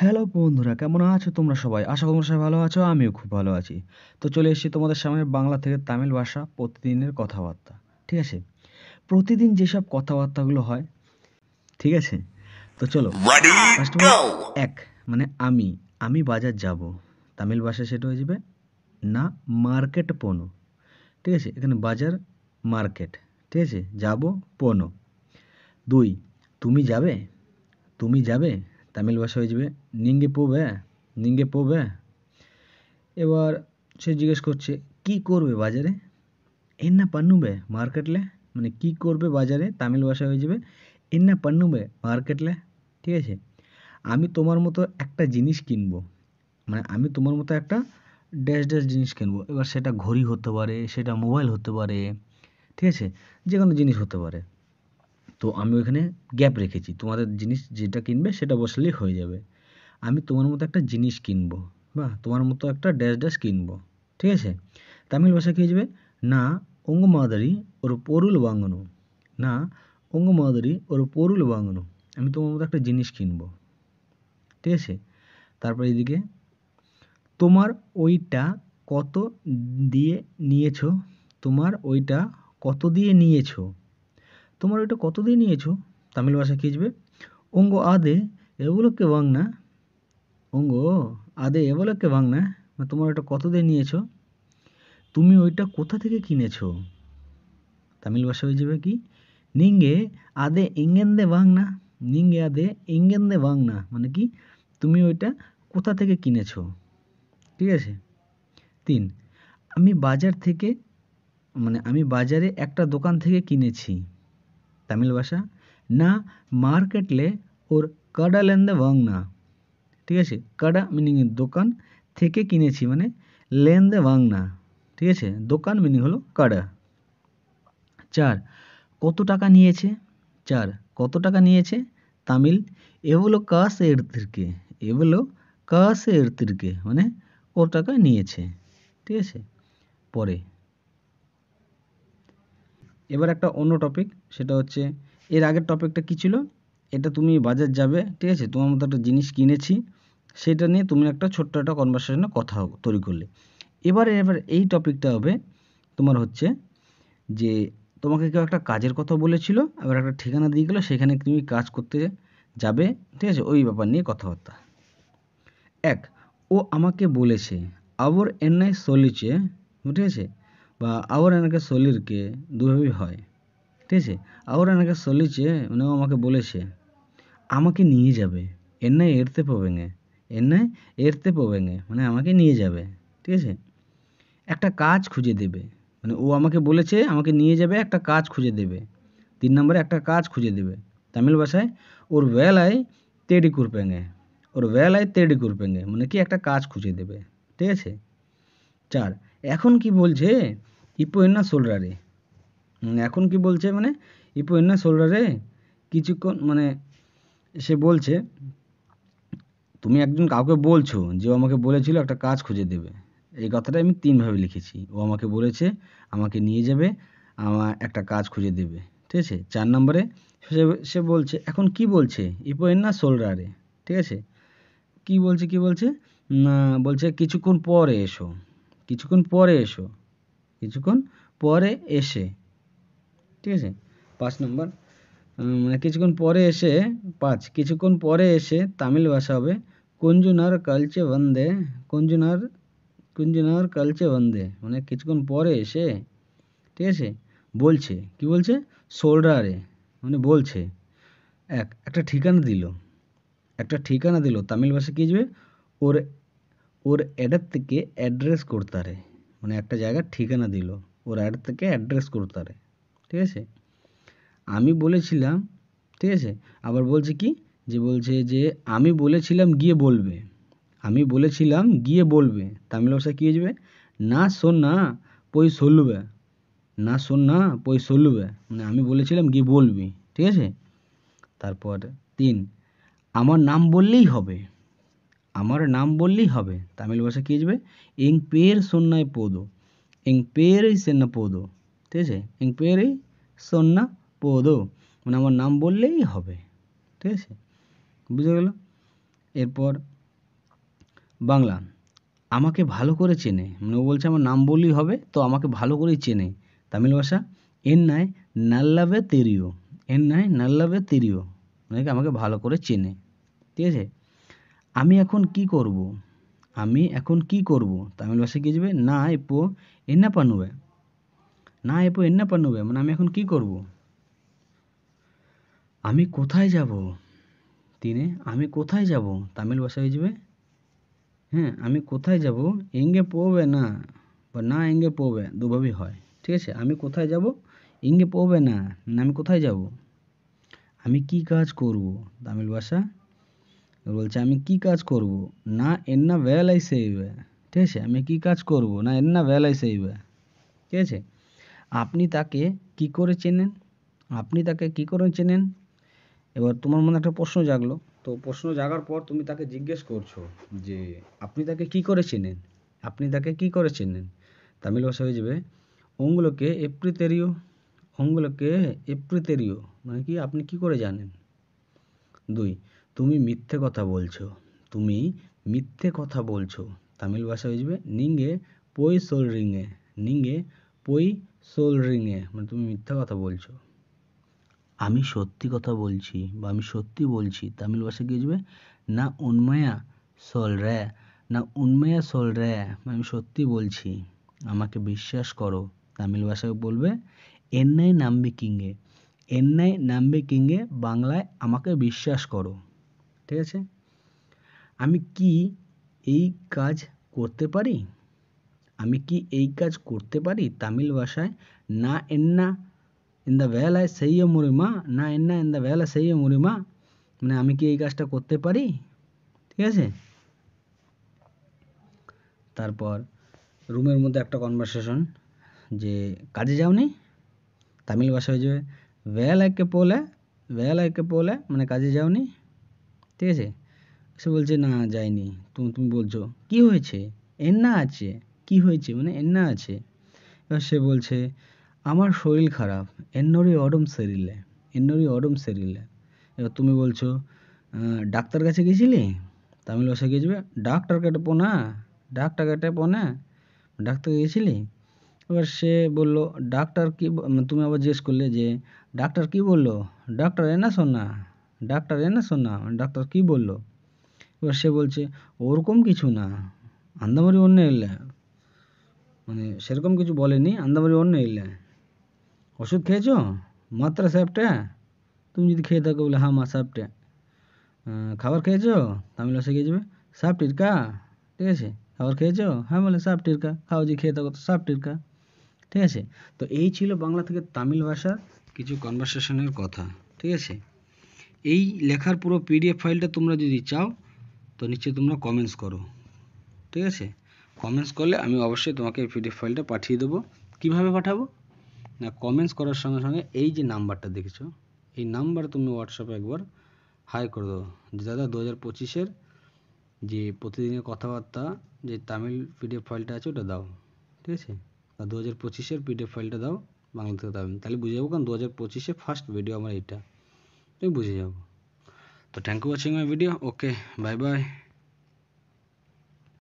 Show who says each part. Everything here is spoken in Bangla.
Speaker 1: হ্যালো বন্ধুরা, কেমন আছো তোমরা সবাই? আশা করি তোমরা সবাই ভালো আছো, আমিও খুব ভালো আছি। তো চলে এসেছি তোমাদের সামনে বাংলা থেকে তামিল ভাষা প্রতিদিনের কথাবার্তা। ঠিক আছে? প্রতিদিন যেসব কথাবার্তাগুলো হয়, ঠিক আছে? তো চলো।
Speaker 2: Ready,
Speaker 1: first of all,
Speaker 2: go!
Speaker 1: এক মানে আমি বাজার যাব। তামিল ভাষায় সেটা হয়ে যাবে না মার্কেট পোনো। ঠিক আছে? এখানে বাজার মার্কেট। ঠিক আছে? যাব পোনো। দুই, তুমি যাবে? তুমি যাবে? তামিল ভাষা হয়ে যাবে নিঙ্গে পোবে, নিঙ্গে পোবে। এবার সে জিজ্ঞেস করছে কি করবে বাজারে, এন্না পান্নুবে মার্কেটলে, মানে কি করবে বাজারে তামিল ভাষা হয়ে যাবে এন্না পান্নুবে মার্কেটলে। ঠিক আছে? আমি তোমার মতো একটা জিনিস কিনবো, মানে আমি তোমার মতো একটা ড্যাশ ড্যাশ জিনিস কিনবো। এবার সেটা ঘড়ি হতে পারে, সেটা মোবাইল হতে পারে, ঠিক আছে, যে কোনো জিনিস হতে পারে। তো আমি ওইখানে গ্যাপ রেখেছি, তোমাদের জিনিস যেটা কিনবে সেটা বসলেই হয়ে যাবে। আমি তোমার মতো একটা জিনিস কিনবো বা তোমার মতো একটা ড্যাশ ড্যাশ কিনবো। ঠিক আছে? তামিল ভাষা কী হয়ে যাবে না উঙ্গ মাদারি ஒரு பொருள் வாங்கணும், না উঙ্গ মাদারি ஒரு பொருள் வாங்கணும், আমি তোমার মতো একটা জিনিস কিনবো। ঠিক আছে? তারপর এদিকে তোমার ওইটা কত দিয়ে নিয়েছো, তোমার ওইটা কত দিয়ে নিয়েছো, তোমার ওইটা কত দিয়ে নিয়েছো। তামিল ভাষা কী যাবে উঙ্গ আদে এগুলোকে வாங்கினா, উঙ্গ আদে এগুলোকে வாங்கினா, তোমার ওইটা কত দিয়ে নিয়েছো। তুমি ওইটা কোথা থেকে কিনেছো। তামিল ভাষা হয়ে যাবে কি নিঙ্গে আদে ইঙ্গেন্দে ভাঙনা, নিঙ্গে আদে ইঙ্গেন্দে ভাঙনা, মানে কি তুমি ওইটা কোথা থেকে কিনেছো। ঠিক আছে? তিন, আমি বাজার থেকে, মানে আমি বাজারে একটা দোকান থেকে কিনেছি। তামিল ভাষা না মার্কেটলে ওর কাডালেন্দে ভাঙনা। ঠিক আছে? কাডা মিনিং দোকান, থেকে কিনেছি মানে লেন্দে ভাঙনা। ঠিক আছে? দোকান মিনিং হলো কাডা। চার, কত টাকা নিয়েছে। চার, কত টাকা নিয়েছে। তামিল এগুলো কাছে এড়তিরকে, এগুলো কাছে এড়তিরকে, মানে কত টাকা নিয়েছে। ঠিক আছে? পরে এবার একটা অন্য টপিক, সেটা হচ্ছে এর আগের টপিকটা কী ছিল, এটা তুমি বাজার যাবে, ঠিক আছে, তোমার মতো একটা জিনিস কিনেছি, সেটা নিয়ে তুমি একটা ছোট্ট একটা কনভারসেশনে কথা তৈরি করলে। এবার এই টপিকটা হবে তোমার হচ্ছে যে তোমাকে কেউ একটা কাজের কথা বলেছিল, এবার একটা ঠিকানা দিয়ে গেলো, সেখানে তুমি কাজ করতে যাবে। ঠিক আছে? ওই ব্যাপার নিয়ে কথাবার্তা। এক, ও আমাকে বলেছে আবর এন্নায় সলিছে, ঠিক আছে, বা আবর এনাকে সলিরকে দুভাবেই হয়। ঠিক আছে? আবর এনাকে সলিছে মানে ও আমাকে বলেছে, আমাকে নিয়ে যাবে, এন্নায় এড়তে পোবেঙে, এন্নায় এড়তে পোবেঙে, মানে আমাকে নিয়ে যাবে। ঠিক আছে? একটা কাজ খুঁজে দেবে, মানে ও আমাকে বলেছে আমাকে নিয়ে যাবে, একটা কাজ খুঁজে দেবে। 3 নম্বরে একটা কাজ খুঁজে দেবে। তামিল ভাষায় ওর বেলায় তেড়ি কুরপেঙ্গে, ওর বেলায় তেড়ি কুরপেঙ্গে, মানে কি একটা কাজ খুঁজে দেবে। ঠিক আছে? 4, এখন কি বলছে ইপো এন্না সোলরারে, এখন কি বলছে মানে ইপো এন্না সোলরারে, কিছুক্ষণ মানে সে বলছে, তুমি একজন কাউকে বলছো যে ও আমাকে বলেছিল একটা কাজ খুঁজে দেবে। এই কথাটা আমি 3 ভাবে লিখেছি। ও আমাকে বলেছে, আমাকে নিয়ে যাবে, আমার একটা কাজ খুঁজে দেবে। ঠিক আছে? 4 নম্বরে সে বলছে এখন কি বলছে ইপো এন্না সোলরারে। ঠিক আছে? কি বলছে না, বলছে কিছুক্ষণ পরে এসো, কিছুক্ষণ পরে এসো, কিছুক্ষণ পরে এসে। ঠিক আছে? 5 নম্বর, মানে কিছুক্ষণ পরে এসে। 5, কিছুক্ষণ পরে এসে তামিল ভাষা হবে কুঞ্জুনার কালচে বন্দে, কুঞ্জুনার কুঞ্জুনার কালচে বন্দে, মানে কিছুক্ষণ পরে এসে। ঠিক আছে? বলছে, কি বলছে সোল্ডারে, মানে বলছে। একটা ঠিকানা দিল, একটা ঠিকানা দিল, তামিল ভাষা কি আসবে ওর ওর অ্যাডার থেকে অ্যাড্রেস করতারে, মানে একটা জায়গার ঠিকানা দিল, ওর অ্যাড থেকে অ্যাড্রেস করতারে। ঠিক আছে? আমি বলেছিলাম, ঠিক আছে, আবার বলছে কি যে বলছে যে আমি বলেছিলাম গিয়ে বলবে, আমি বলেছিলাম গিয়ে বলবে। তামিল ভাষায় কী হয়ে যাবে না শোন না পই সলুবে, না শোন না পই সলুবে, মানে আমি বলেছিলাম গিয়ে বলবি। ঠিক আছে? তারপর 3, আমার নাম বললেই হবে, আমার নাম বললেই হবে। তামিল ভাষা কী আসবে এং পের সন্ন্যায় পোদো, এং পেরই সেন্না পোদো। ঠিক আছে? এং পেরই সন্না পোদো, মানে আমার নাম বললেই হবে। ঠিক আছে? বুঝে গেল? এরপর বাংলা, আমাকে ভালো করে চেনে, মানে ও বলছে আমার নাম বললেই হবে, তো আমাকে ভালো করেই চেনে। তামিল ভাষা, এন্নায় নাল্লাবে তেরিও, এন্নায় নাল্লাবে তেরিও, মানে কি আমাকে ভালো করে চেনে। ঠিক আছে। আমি এখন কি করব, আমি এখন কি করব, তামিল ভাষায় কি যাবে, না এপো এন্না পানুবে, না এপো এন্না পানুবে, মানে আমি এখন কি করব। আমি কোথায় যাব, তিনে আমি কোথায় যাব, তামিল ভাষায় হয়ে যাবে, হ্যাঁ আমি কোথায় যাব, এঙ্গে পোবে না, বা না এঙ্গে পোবে, দুভাবেই হয়। ঠিক আছে। আমি কোথায় যাব, এঙ্গে পোবে না, মানে আমি কোথায় যাব। আমি কি কাজ করব, তামিল ভাষা বলছে আমি কি কাজ করব, না এন্না বেলাই সেইবে। ঠিক আছে। আমি কি কাজ করব, না এন্না বেলাই সেইবে। ঠিক আছে। আপনি তাকে কি করে চেনেন, আপনি তাকে কি করে চেনেন। এবার তোমার মনে একটা প্রশ্ন জাগলো, তো প্রশ্ন জাগার পর তুমি তাকে জিজ্ঞেস করছো যে আপনি তাকে কি করে চেনেন, আপনি তাকে কি করে চেনেন। তামিল ভাষা হয়ে যাবে অঙ্গুলোকে এপ্রিতেরিও, অঙ্গুলোকে এপ্রিতেরিও, মানে কি আপনি কি করে জানেন। 2, তুমি মিথ্যে কথা বলছো, তুমি মিথ্যে কথা বলছো, তামিল ভাষা হয়ে যাবে নিঙ্গে পই সোল রিঙে, নিঙ্গে পই সোল রিঙে, মানে তুমি মিথ্যা কথা বলছো। আমি সত্যি কথা বলছি বা আমি সত্যি বলছি, তামিল ভাষায় কি আসবে, না উন্ময়া সোল রে, না উন্ময়া সোল রে, আমি সত্যি বলছি, আমাকে বিশ্বাস করো। তামিল ভাষায় বলবে এন্নাই নাম্বে কিঙ্গে, এন্নাই নাম্বে কিঙ্গে, বাংলায় আমাকে বিশ্বাস করো। ঠিক আছে। আমি কি এই কাজ করতে পারি, আমি কি এই কাজ করতে পারি, তামিল ভাষায় না এন্না ইন দ্য বেলায় সেইয়ে মুরিমা, না এন্না ইন দ্য বেলা সেইয়ে মুরিমা, মানে আমি কি এই কাজটা করতে পারি। ঠিক আছে। তারপর রুমের মধ্যে একটা কনভারসেশন, যে কাজে যাওনি, তামিল ভাষা হয়ে যাবে বেলাকে পোলে, বেলাকে পোলে, মানে কাজে যাওনি। ঠিক আছে। সে বলছে না যাইনি, তুমি বলছো কি হয়েছে, এন্না আছে, কি হয়েছে, মানে এন্না আছে। এবার সে বলছে আমার শরীর খারাপ, এন্নরি অডম সেরিলে, এন্নরি অডম সেরিলে। এবার তুমি বলছো ডাক্তার কাছে গেছিলি, তামিল ভাষায় গিয়ে যাবে ডাক্তার কেটে পোনা, ডাক্তার কেটে পোনা, ডাক্তার গেছিলি। এবার সে বলল ডাক্তার কি তুমি আবার জিজ্ঞেস করলে যে ডাক্তার কি বললো, ডাক্তার এনা শোনা, ডাক্তার এনা শোনা, ডাক্তার কি বললো। এবার সে বলছে ওরকম কিছু না, আন্দামারি অন্য এলে, মানে সেরকম কিছু বলেনি, আন্দামারি অন্য এলে। ওষুধ খেয়েছো, মাত্রা সাহেবটা, তুমি যদি খেয়ে থাকো বলে হ্যাঁ মা সাহেবটা। খাবার খেয়েছো, তামিল ভাষায় গিয়ে যাবে সাপ টিরকা। ঠিক আছে। খাবার খেয়েছো, হ্যাঁ বলে সাপ টিরকা, খাও যে খেয়ে থাকো তো সাপ টিরকা। ঠিক আছে। তো এই ছিল বাংলা থেকে তামিল ভাষার কিছু কনভারসেশনের কথা। ঠিক আছে। এই লেখার পুরো পিডিএফ ফাইলটা তোমরা যদি চাও তো নিচে তোমরা কমেন্টস করো। ঠিক আছে। কমেন্টস করলে আমি অবশ্যই তোমাকে এই পিডিএফ ফাইলটা পাঠিয়ে দেবো। কীভাবে পাঠাবো না, কমেন্টস করার সঙ্গে সঙ্গে এই যে নাম্বারটা দেখেছো, এই নাম্বারে তুমি হোয়াটসঅ্যাপে একবার হাই করে দেবো যে দাদা 2025-এর যে প্রতিদিনের কথাবার্তা যে তামিল পিডিএফ ফাইলটা আছে ওটা দাও। ঠিক আছে। বা 2025-এর পিডিএফ ফাইলটা দাও বাংলা থেকে তামিল, তাহলে বুঝে যাবো, কারণ 2025-এ ফার্স্ট ভিডিও আমার এটা, তুমি বুঝে যাবো। তো thank you watching my video. Okay, bye by.